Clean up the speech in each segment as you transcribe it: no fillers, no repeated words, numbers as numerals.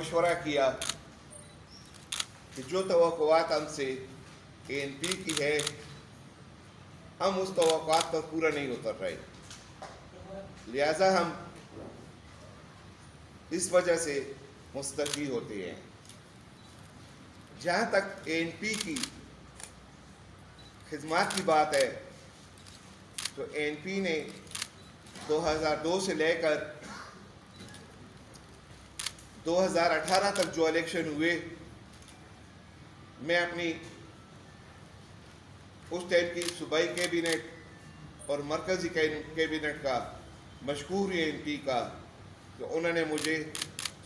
मशवरा किया कि जो तवक्कुआत हमसे ANP की है, हम उस तवक्कुआत पर पूरा नहीं उतर रहे, लिहाजा हम इस वजह से मुस्तफ़ी होते हैं। जहाँ तक ANP की खिदमत की बात है, तो ANP ने 2002 से लेकर 2018 तक जो इलेक्शन हुए, मैं अपनी उस टाइम की सूबाई कैबिनेट और मरकज़ी कैबिनेट का मशकूर ANP का कि उन्होंने मुझे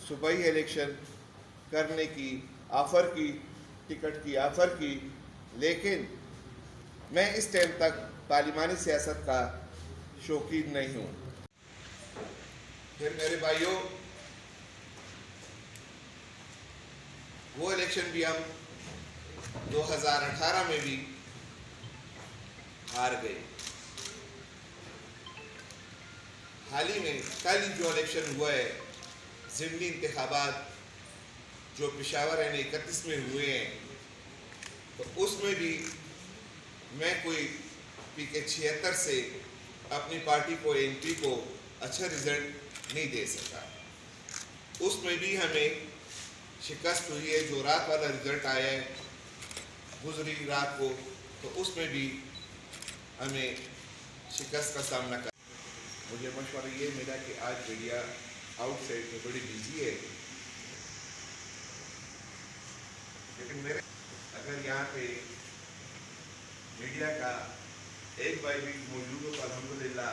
सूबाई इलेक्शन करने की ऑफ़र की, टिकट की ऑफ़र की, लेकिन मैं इस टाइम तक पार्लिमानी सियासत का शौकीन नहीं हूँ। फिर मेरे भाइयों, वो इलेक्शन भी हम 2018 में भी हार गए। हाल ही में कल जो इलेक्शन हुआ है, ज़िमनी इंतखाबात जो पेशावर N31 में हुए हैं, तो उसमें भी मैं कोई PK 76 से अपनी पार्टी को ANP को अच्छा रिज़ल्ट नहीं दे सका। उसमें भी हमें शिकस्त हुई है। जो रात वाला रिज़ल्ट आया है गुजरी रात को, तो उसमें भी हमें शिकस्त का सामना कर। मुझे मशवरा ये मिला कि आज मीडिया आउटसाइड में बड़ी बिजी है, लेकिन मेरे अगर यहाँ पे मीडिया का एक भाई भी मौजूद हो तो अल्हम्दुलिल्लाह